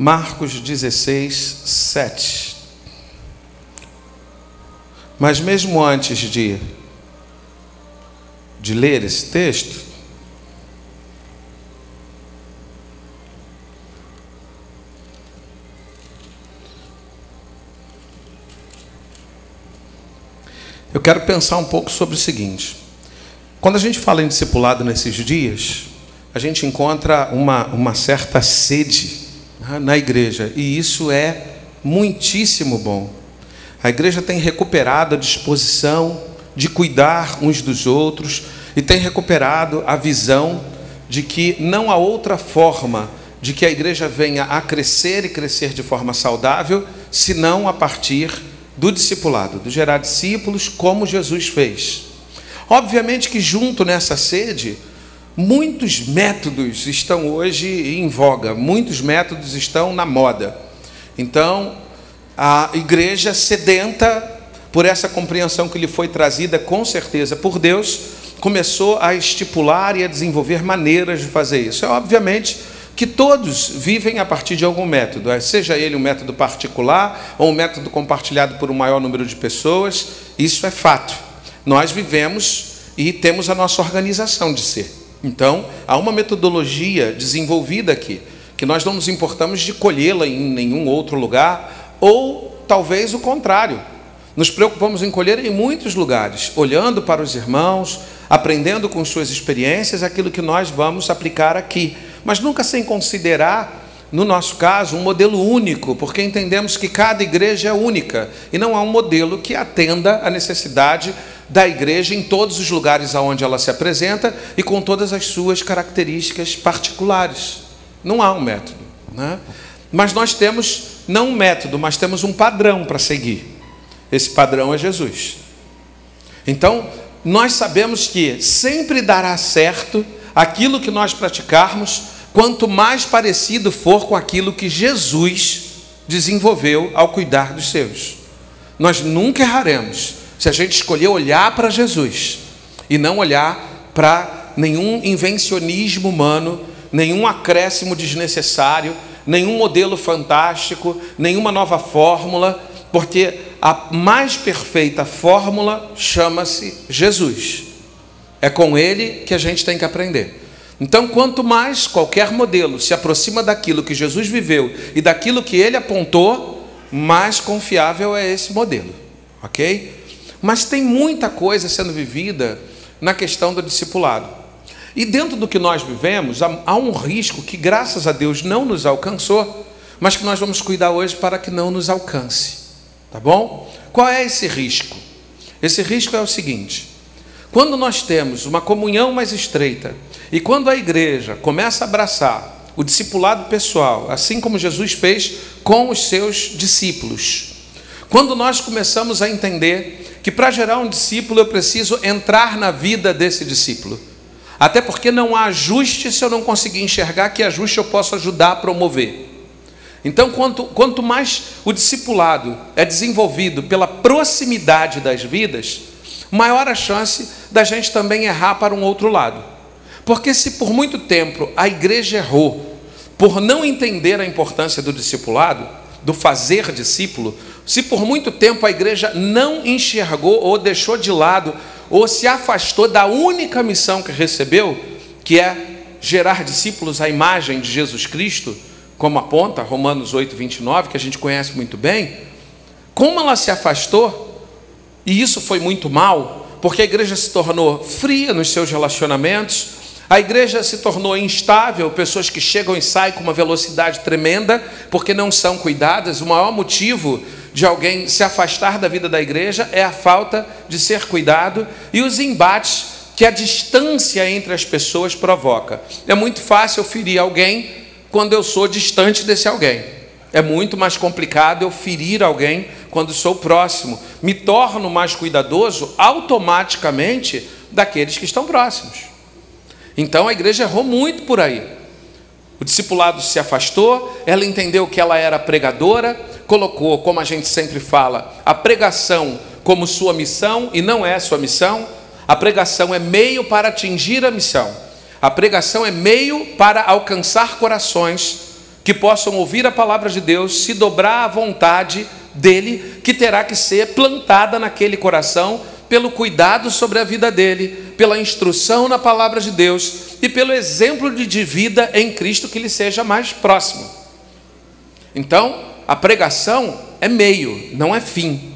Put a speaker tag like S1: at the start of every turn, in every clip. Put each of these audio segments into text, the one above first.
S1: Marcos 16, 7. Mas mesmo antes de ler esse texto, eu quero pensar um pouco sobre o seguinte. Quando a gente fala em discipulado nesses dias, a gente encontra uma certa sede na igreja, e isso é muitíssimo bom. A igreja tem recuperado a disposição de cuidar uns dos outros e tem recuperado a visão de que não há outra forma de que a igreja venha a crescer e crescer de forma saudável, senão a partir do discipulado, do gerar discípulos como Jesus fez. Obviamente que junto nessa sede, muitos métodos estão hoje em voga, muitos métodos estão na moda. Então, a igreja sedenta por essa compreensão que lhe foi trazida com certeza por Deus, começou a estipular e a desenvolver maneiras de fazer isso. É obviamente que todos vivem a partir de algum método, seja ele um método particular ou um método compartilhado por um maior número de pessoas. Isso é fato. Nós vivemos e temos a nossa organização de ser. Então, há uma metodologia desenvolvida aqui, que nós não nos importamos de colhê-la em nenhum outro lugar, ou talvez o contrário. Nos preocupamos em colher em muitos lugares, olhando para os irmãos, aprendendo com suas experiências aquilo que nós vamos aplicar aqui, mas nunca sem considerar, no nosso caso, um modelo único, porque entendemos que cada igreja é única e não há um modelo que atenda à necessidade da igreja em todos os lugares aonde ela se apresenta e com todas as suas características particulares. Não há um método, né? Mas nós temos não um método, mas temos um padrão para seguir. Esse padrão é Jesus. Então, nós sabemos que sempre dará certo aquilo que nós praticarmos, quanto mais parecido for com aquilo que Jesus desenvolveu ao cuidar dos seus. Nós nunca erraremos se a gente escolher olhar para Jesus e não olhar para nenhum invencionismo humano, nenhum acréscimo desnecessário, nenhum modelo fantástico, nenhuma nova fórmula, porque a mais perfeita fórmula chama-se Jesus. É com ele que a gente tem que aprender. Então, quanto mais qualquer modelo se aproxima daquilo que Jesus viveu e daquilo que ele apontou, mais confiável é esse modelo, ok? Mas tem muita coisa sendo vivida na questão do discipulado. E dentro do que nós vivemos, há um risco que, graças a Deus, não nos alcançou, mas que nós vamos cuidar hoje para que não nos alcance. Tá bom? Qual é esse risco? Esse risco é o seguinte: quando nós temos uma comunhão mais estreita e quando a igreja começa a abraçar o discipulado pessoal, assim como Jesus fez com os seus discípulos, quando nós começamos a entender que para gerar um discípulo eu preciso entrar na vida desse discípulo, até porque não há ajuste se eu não conseguir enxergar que ajuste eu posso ajudar a promover. Então, quanto mais o discipulado é desenvolvido pela proximidade das vidas, maior a chance da gente também errar para um outro lado. Porque se por muito tempo a igreja errou por não entender a importância do discipulado, do fazer discípulo, se por muito tempo a igreja não enxergou ou deixou de lado ou se afastou da única missão que recebeu, que é gerar discípulos à imagem de Jesus Cristo, como aponta Romanos 8, 29, que a gente conhece muito bem, como ela se afastou, e isso foi muito mal, porque a igreja se tornou fria nos seus relacionamentos, a igreja se tornou instável, pessoas que chegam e saem com uma velocidade tremenda, porque não são cuidadas. O maior motivo de alguém se afastar da vida da igreja é a falta de ser cuidado e os embates que a distância entre as pessoas provoca. É muito fácil eu ferir alguém quando eu sou distante desse alguém. É muito mais complicado eu ferir alguém quando sou próximo. Me torno mais cuidadoso automaticamente daqueles que estão próximos. Então a igreja errou muito por aí. O discipulado se afastou, ela entendeu que ela era pregadora, colocou, como a gente sempre fala, a pregação como sua missão, e não é sua missão. A pregação é meio para atingir a missão. A pregação é meio para alcançar corações que possam ouvir a palavra de Deus, se dobrar à vontade dele, que terá que ser plantada naquele coração, pelo cuidado sobre a vida dele, pela instrução na palavra de Deus e pelo exemplo de vida em Cristo que lhe seja mais próximo. Então, a pregação é meio, não é fim.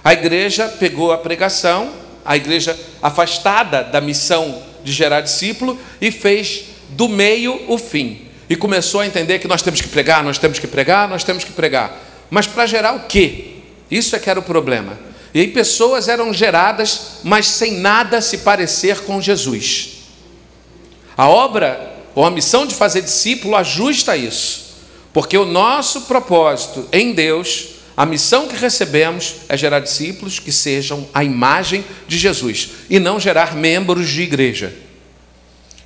S1: A igreja pegou a pregação, a igreja afastada da missão de gerar discípulo, e fez do meio o fim. E começou a entender que nós temos que pregar, nós temos que pregar, nós temos que pregar. Mas para gerar o quê? Isso é que era o problema. E aí pessoas eram geradas, mas sem nada se parecer com Jesus. A obra, ou a missão de fazer discípulo, ajusta isso. Porque o nosso propósito em Deus, a missão que recebemos, é gerar discípulos que sejam a imagem de Jesus. E não gerar membros de igreja.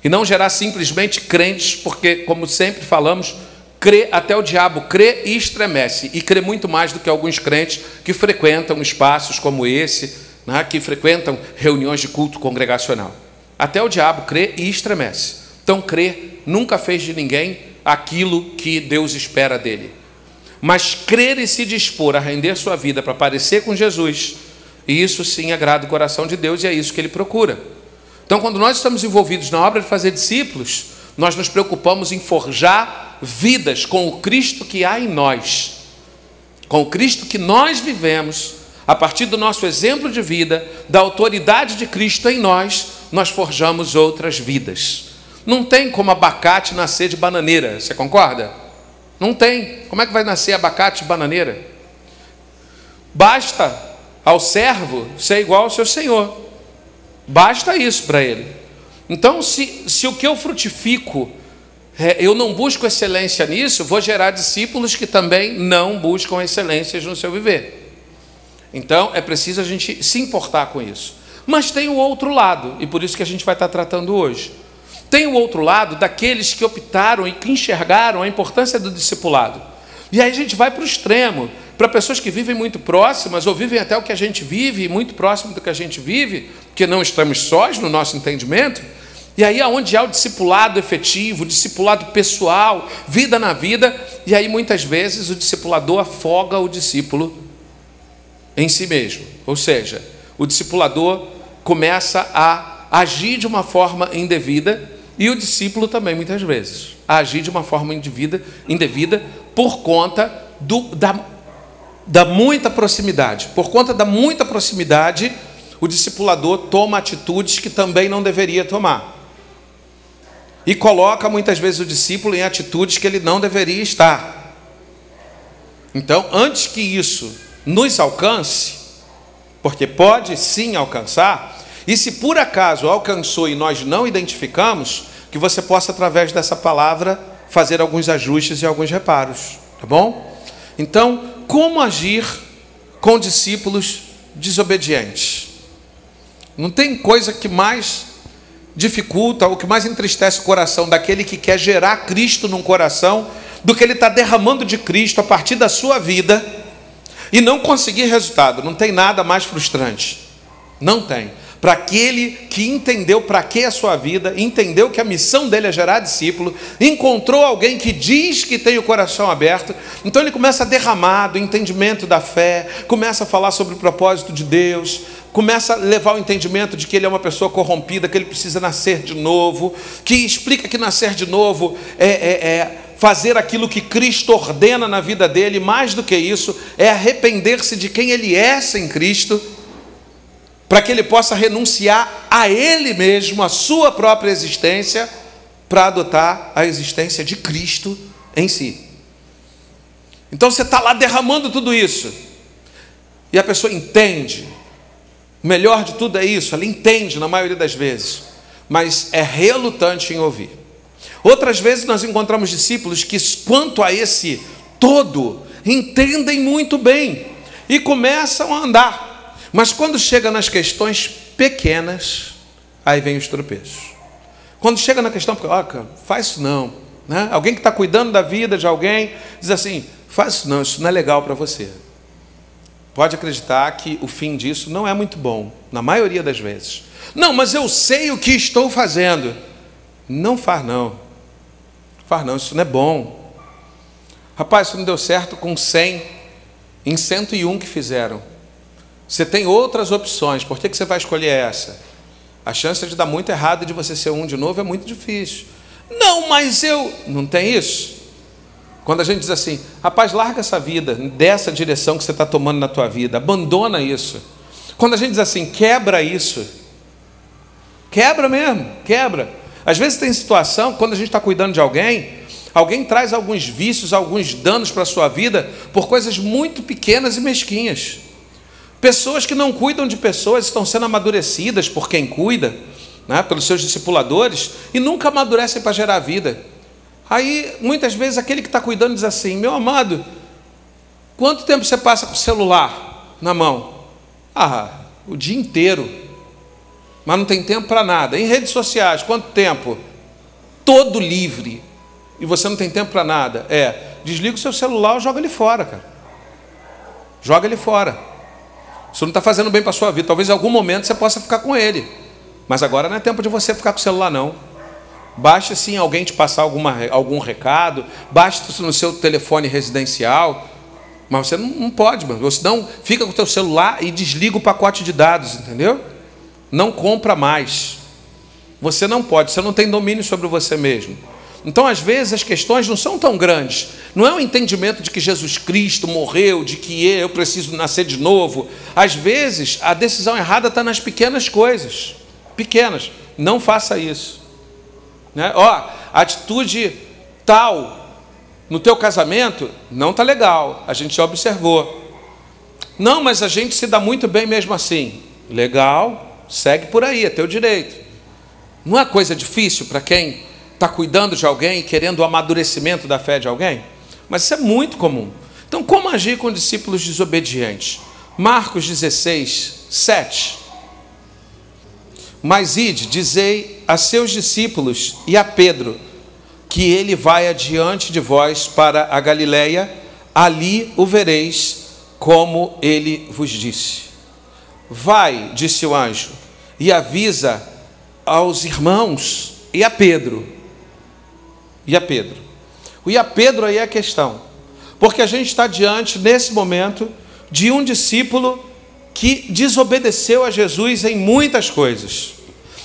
S1: E não gerar simplesmente crentes, porque, como sempre falamos, crê, até o diabo crê e estremece, e crê muito mais do que alguns crentes que frequentam espaços como esse, né, que frequentam reuniões de culto congregacional. Até o diabo crê e estremece. Então, crer nunca fez de ninguém aquilo que Deus espera dele. Mas crer e se dispor a render sua vida para parecer com Jesus, isso sim agrada o coração de Deus, e é isso que ele procura. Então, quando nós estamos envolvidos na obra de fazer discípulos, nós nos preocupamos em forjar vidas com o Cristo que há em nós, com o Cristo que nós vivemos, a partir do nosso exemplo de vida, da autoridade de Cristo em nós, nós forjamos outras vidas. Não tem como abacate nascer de bananeira, você concorda? Não tem. Como é que vai nascer abacate de bananeira? Basta ao servo ser igual ao seu senhor. Basta isso para ele. Então, se o que eu frutifico, eu não busco excelência nisso, vou gerar discípulos que também não buscam excelências no seu viver. Então, é preciso a gente se importar com isso. Mas tem o outro lado, e por isso que a gente vai estar tratando hoje. Tem o outro lado daqueles que optaram e que enxergaram a importância do discipulado. E aí a gente vai para o extremo, para pessoas que vivem muito próximas, ou vivem até o que a gente vive, muito próximo do que a gente vive, porque não estamos sós no nosso entendimento. E aí onde há o discipulado efetivo, o discipulado pessoal, vida na vida, e aí muitas vezes o discipulador afoga o discípulo em si mesmo. Ou seja, o discipulador começa a agir de uma forma indevida, e o discípulo também muitas vezes a agir de uma forma indevida por conta da muita proximidade. Por conta da muita proximidade, o discipulador toma atitudes que também não deveria tomar. E coloca muitas vezes o discípulo em atitudes que ele não deveria estar. Então, antes que isso nos alcance, porque pode sim alcançar, e se por acaso alcançou e nós não identificamos, que você possa, através dessa palavra, fazer alguns ajustes e alguns reparos, tá bom? Então, como agir com discípulos desobedientes? Não tem coisa que mais dificulta ou que mais entristece o coração daquele que quer gerar Cristo num coração do que ele está derramando de Cristo a partir da sua vida e não conseguir resultado. Não tem nada mais frustrante. Não tem. Para aquele que entendeu para que a sua vida, entendeu que a missão dele é gerar discípulo, encontrou alguém que diz que tem o coração aberto, então ele começa a derramar do entendimento da fé, começa a falar sobre o propósito de Deus, começa a levar o entendimento de que ele é uma pessoa corrompida, que ele precisa nascer de novo, que explica que nascer de novo é fazer aquilo que Cristo ordena na vida dele, mais do que isso, é arrepender-se de quem ele é sem Cristo, para que ele possa renunciar a ele mesmo, a sua própria existência, para adotar a existência de Cristo em si. Então você está lá derramando tudo isso, e a pessoa entende. O melhor de tudo é isso, ela entende na maioria das vezes, mas é relutante em ouvir. Outras vezes nós encontramos discípulos que, quanto a esse todo, entendem muito bem e começam a andar. Mas quando chega nas questões pequenas, aí vem os tropeços. Quando chega na questão, cara, faz isso não, né? Alguém que está cuidando da vida de alguém, diz assim, faz isso não é legal para você. Pode acreditar que o fim disso não é muito bom, na maioria das vezes. Não, mas eu sei o que estou fazendo. Não faz não. Faz não, isso não é bom. Rapaz, isso não deu certo com 100, em 101 que fizeram. Você tem outras opções, por que você vai escolher essa? A chance de dar muito errado e de você ser um de novo é muito difícil. Não, mas eu... Não tem isso? Quando a gente diz assim, rapaz, larga essa vida, dessa direção que você está tomando na tua vida, abandona isso. Quando a gente diz assim, quebra isso, quebra mesmo, quebra. Às vezes tem situação, quando a gente está cuidando de alguém, alguém traz alguns vícios, alguns danos para a sua vida, por coisas muito pequenas e mesquinhas. Pessoas que não cuidam de pessoas, estão sendo amadurecidas por quem cuida, né, pelos seus discipuladores, e nunca amadurecem para gerar vida. Aí, muitas vezes, aquele que está cuidando diz assim, meu amado, quanto tempo você passa com o celular na mão? Ah, o dia inteiro. Mas não tem tempo para nada. Em redes sociais, quanto tempo? Todo livre. E você não tem tempo para nada. Desliga o seu celular ou joga ele fora, cara. Joga ele fora. Isso não está fazendo bem para a sua vida. Talvez em algum momento você possa ficar com ele. Mas agora não é tempo de você ficar com o celular, não. Basta sim alguém te passar algum recado, basta no seu telefone residencial, mas você não pode, mano. Você não fica com o teu celular e desliga o pacote de dados, entendeu? Não compra mais. Você não pode, você não tem domínio sobre você mesmo. Então, às vezes, as questões não são tão grandes. Não é o entendimento de que Jesus Cristo morreu, de que eu preciso nascer de novo. Às vezes, a decisão errada está nas pequenas coisas. Pequenas. Não faça isso. Né? Atitude tal no teu casamento não está legal. A gente já observou. Não, mas a gente se dá muito bem mesmo assim. Legal, segue por aí, é teu direito. Não é coisa difícil para quem está cuidando de alguém, querendo o amadurecimento da fé de alguém? Mas isso é muito comum. Então, como agir com discípulos desobedientes? Marcos 16, 7. Mas ide, dizei a seus discípulos e a Pedro, que ele vai adiante de vós para a Galileia, ali o vereis, como ele vos disse. Vai, disse o anjo, e avisa aos irmãos e a Pedro. E a Pedro. O e a Pedro aí é a questão. Porque a gente está diante, nesse momento, de um discípulo que desobedeceu a Jesus em muitas coisas.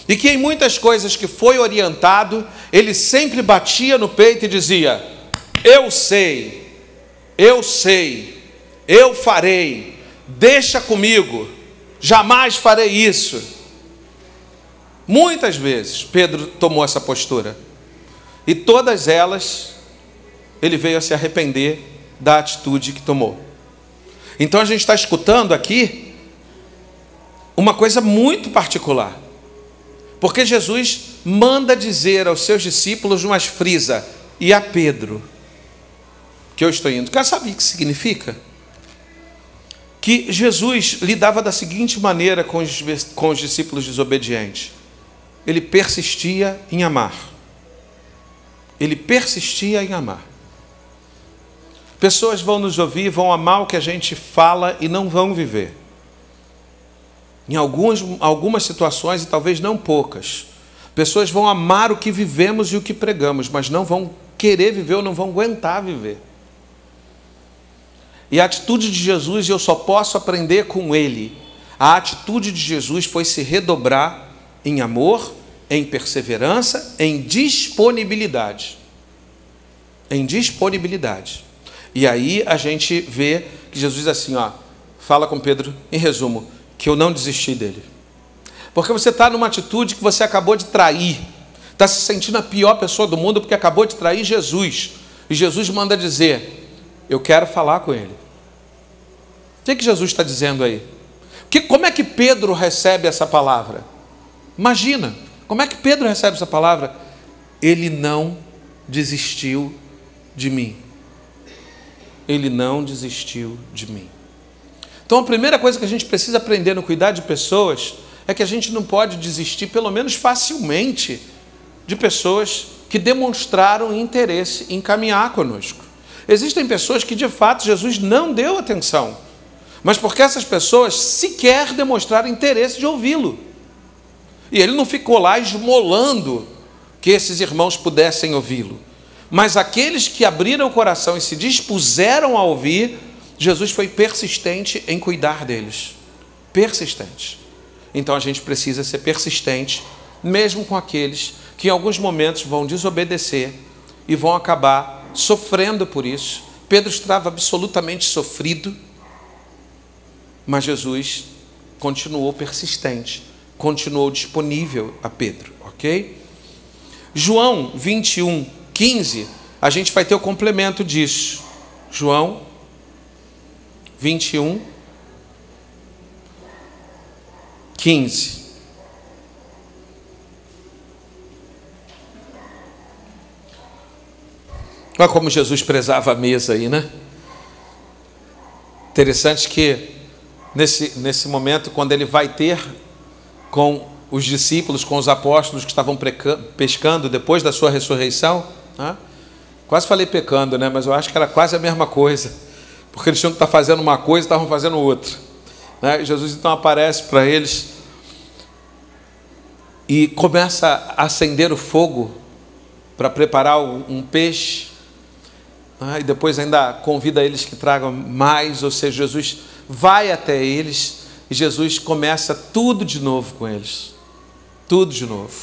S1: E que em muitas coisas que foi orientado, ele sempre batia no peito e dizia, eu sei, eu farei, deixa comigo, jamais farei isso. Muitas vezes Pedro tomou essa postura. E todas elas, ele veio a se arrepender da atitude que tomou. Então a gente está escutando aqui uma coisa muito particular. Porque Jesus manda dizer aos seus discípulos, mas frisa, e a Pedro, que eu estou indo. Quer saber o que significa? Que Jesus lidava da seguinte maneira com os discípulos desobedientes. Ele persistia em amar. Ele persistia em amar. Pessoas vão nos ouvir, vão amar o que a gente fala e não vão viver. Em algumas situações, e talvez não poucas, pessoas vão amar o que vivemos e o que pregamos, mas não vão querer viver ou não vão aguentar viver. E a atitude de Jesus, eu só posso aprender com ele. A atitude de Jesus foi se redobrar em amor, em perseverança, em disponibilidade. Em disponibilidade. E aí a gente vê que Jesus diz assim, fala com Pedro, em resumo, que eu não desisti dele. Porque você está numa atitude que você acabou de trair. Está se sentindo a pior pessoa do mundo porque acabou de trair Jesus. E Jesus manda dizer, eu quero falar com ele. O que Jesus está dizendo aí? Como é que Pedro recebe essa palavra? Imagina, como é que Pedro recebe essa palavra? Ele não desistiu de mim. Ele não desistiu de mim. Então a primeira coisa que a gente precisa aprender no cuidar de pessoas é que a gente não pode desistir, pelo menos facilmente, de pessoas que demonstraram interesse em caminhar conosco. Existem pessoas que de fato Jesus não deu atenção, mas porque essas pessoas sequer demonstraram interesse de ouvi-lo. E ele não ficou lá esmolando que esses irmãos pudessem ouvi-lo. Mas aqueles que abriram o coração e se dispuseram a ouvir, Jesus foi persistente em cuidar deles. Persistente. Então a gente precisa ser persistente, mesmo com aqueles que em alguns momentos vão desobedecer e vão acabar sofrendo por isso. Pedro estava absolutamente sofrido, mas Jesus continuou persistente, continuou disponível a Pedro, ok? João 21, 15, a gente vai ter o complemento disso. João 21, 15. Olha como Jesus prezava a mesa aí, né? Interessante que nesse momento, quando ele vai ter com os discípulos, com os apóstolos que estavam pescando depois da sua ressurreição, né? Quase falei pecando, né? Mas eu acho que era quase a mesma coisa, porque eles tinham que estar fazendo uma coisa e estavam fazendo outra, né? Jesus então aparece para eles e começa a acender o fogo para preparar um peixe, e depois ainda convida eles que tragam mais, ou seja, Jesus vai até eles e Jesus começa tudo de novo com eles, tudo de novo.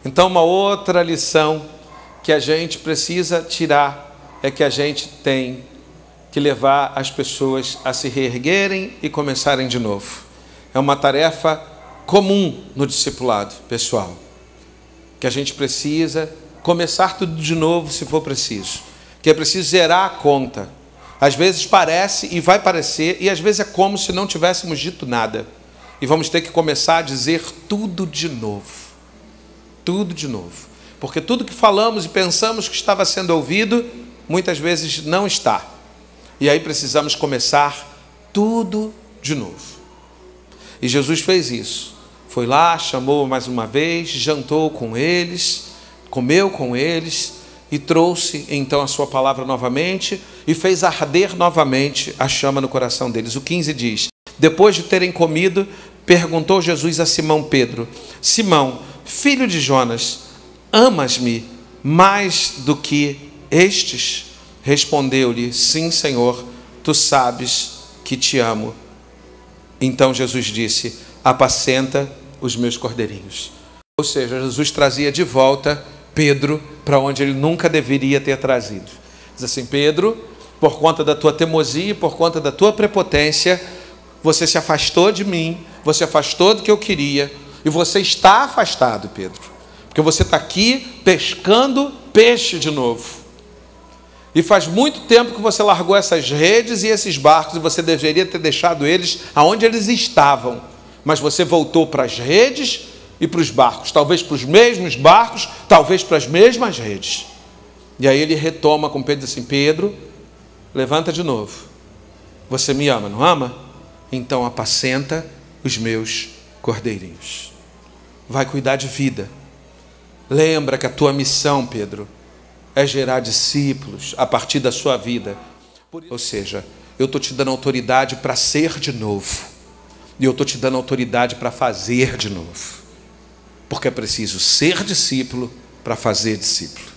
S1: Então uma outra lição que a gente precisa tirar é que a gente tem que levar as pessoas a se reerguerem e começarem de novo. É uma tarefa comum no discipulado pessoal, que a gente precisa começar tudo de novo se for preciso, que é preciso zerar a conta. Às vezes parece e vai parecer, e às vezes é como se não tivéssemos dito nada, e vamos ter que começar a dizer tudo de novo, porque tudo que falamos e pensamos que estava sendo ouvido, muitas vezes não está, e aí precisamos começar tudo de novo. E Jesus fez isso, foi lá, chamou mais uma vez, jantou com eles, comeu com eles, e trouxe então a sua palavra novamente e fez arder novamente a chama no coração deles. O 15 diz: depois de terem comido, perguntou Jesus a Simão Pedro: Simão, filho de Jonas, amas-me mais do que estes? Respondeu-lhe: sim, Senhor, tu sabes que te amo. Então Jesus disse: apacenta os meus cordeirinhos. Ou seja, Jesus trazia de volta Pedro para onde ele nunca deveria ter trazido. Diz assim: Pedro, por conta da tua teimosia, por conta da tua prepotência, você se afastou de mim, você afastou do que eu queria, e você está afastado, Pedro, porque você está aqui pescando peixe de novo. E faz muito tempo que você largou essas redes e esses barcos, e você deveria ter deixado eles aonde eles estavam, mas você voltou para as redes e para os barcos, talvez para os mesmos barcos, talvez para as mesmas redes. E aí ele retoma com Pedro assim: Pedro, levanta de novo, você me ama, não ama? Então apacenta os meus cordeirinhos, vai cuidar de vida. Lembra que a tua missão, Pedro, é gerar discípulos a partir da sua vida. Ou seja, eu estou te dando autoridade para ser de novo, e eu estou te dando autoridade para fazer de novo, porque é preciso ser discípulo para fazer discípulo.